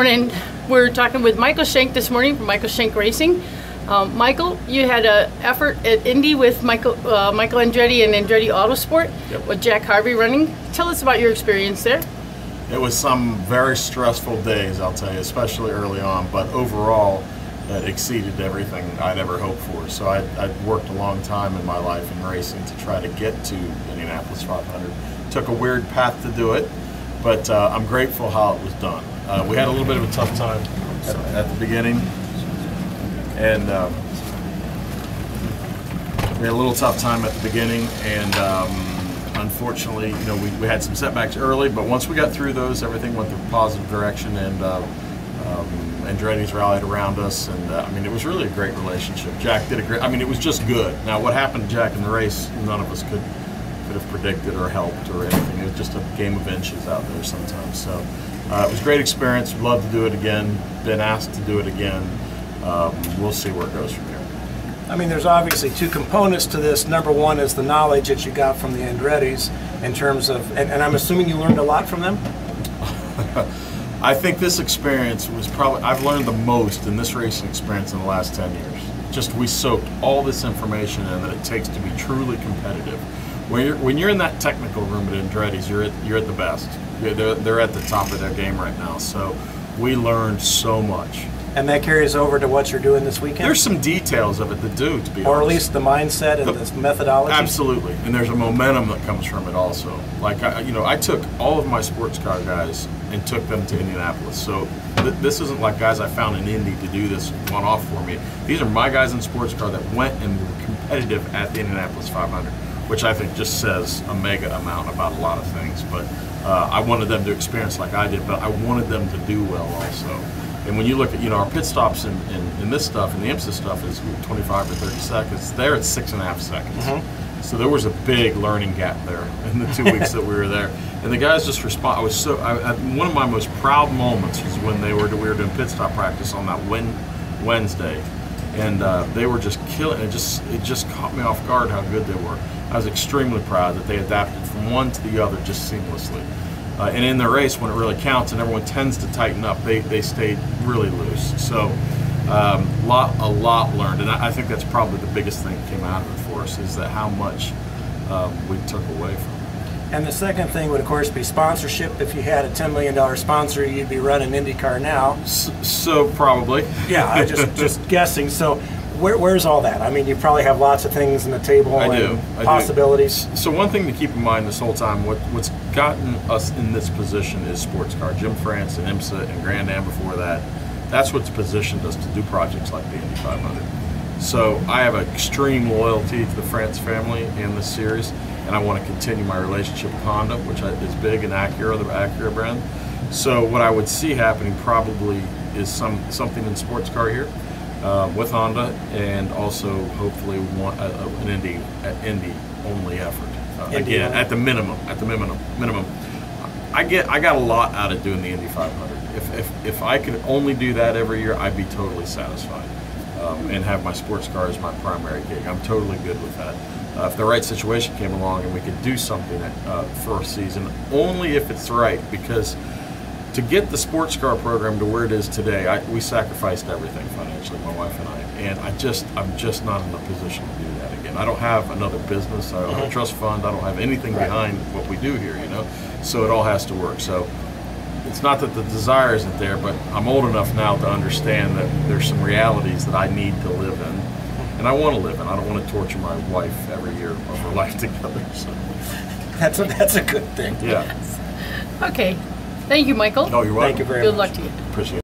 Morning. We're talking with Michael Shank this morning from Michael Shank Racing. Michael, you had an effort at Indy with Michael Andretti and Andretti Autosport. Yep. With Jack Harvey running. Tell us about your experience there. It was some very stressful days, I'll tell you, especially early on, but overall it exceeded everything I'd ever hoped for. So I'd worked a long time in my life in racing to try to get to Indianapolis 500. Took a weird path to do it, but I'm grateful how it was done. We had a little bit of a tough time at the beginning, and we had a little tough time at the beginning, and unfortunately, you know, we had some setbacks early, but once we got through those, everything went the positive direction, and Andretti's rallied around us, and I mean, it was really a great relationship. Jack did a great, I mean, it was just good. Now, what happened to Jack in the race, none of us could have predicted or helped or anything. It was just a game of inches out there sometimes. So it was a great experience. We'd love to do it again. Been asked to do it again. We'll see where it goes from here. I mean, there's obviously two components to this. Number one is the knowledge that you got from the Andrettis in terms of, and I'm assuming you learned a lot from them? I think this experience was probably, I've learned the most in this racing experience in the last 10 years. Just we soaked all this information in that it takes to be truly competitive. When you're in that technical room at Andretti's, you're at the best. They're at the top of their game right now. So we learned so much. And that carries over to what you're doing this weekend? There's some details of it that do, to be honest. Or at least the mindset and the methodology? Absolutely. And there's a momentum that comes from it also. Like, I took all of my sports car guys and took them to Indianapolis. So this isn't like guys I found in Indy to do this one-off for me. These are my guys in sports car that went and were competitive at the Indianapolis 500, which I think just says a mega amount about a lot of things. But I wanted them to experience like I did, but I wanted them to do well also. And when you look at, our pit stops in this stuff, and the IMSA stuff is 25 or 30 seconds, there it's 6.5 seconds. Mm-hmm. So there was a big learning gap there in the 2 weeks that we were there. And the guys just respond. One of my most proud moments was when we were doing pit stop practice on that Wednesday. And they were just killing it. It just caught me off guard how good they were. I was extremely proud that they adapted from one to the other just seamlessly. And in the race, when it really counts and everyone tends to tighten up, they stayed really loose. So a lot learned, and I think that's probably the biggest thing that came out of it for us, is that how much we took away from it. And the second thing would, of course, be sponsorship. If you had a $10 million sponsor, you'd be running IndyCar now. So probably. Yeah, I'm just guessing. So where's all that? I mean, you probably have lots of things on the table and possibilities. So one thing to keep in mind this whole time, what's gotten us in this position is sports car. Jim France and IMSA and Grand Am before that, that's what's positioned us to do projects like the Indy 500. So I have an extreme loyalty to the France family and this series, and I want to continue my relationship with Honda, which is big, and Acura, the Acura brand. So what I would see happening probably is something in sports car here. With Honda, and also hopefully an Indy only effort. Again, at the minimum. I got a lot out of doing the Indy 500. If I could only do that every year, I'd be totally satisfied, and have my sports car as my primary gig. I'm totally good with that. If the right situation came along and we could do something for a season, only if it's right, because to get the sports car program to where it is today, we sacrificed everything financially, my wife and I, and I'm just not in a position to do that again. I don't have another business, I don't have a trust fund, I don't have anything behind what we do here, so it all has to work. So it's not that the desire isn't there, but I'm old enough now to understand that there's some realities that I need to live in, and I want to live in. I don't want to torture my wife every year of her life together. So that's a good thing. Yeah. Okay. Thank you, Michael. Oh, you're welcome. Thank you very much. Good luck to you. Appreciate it.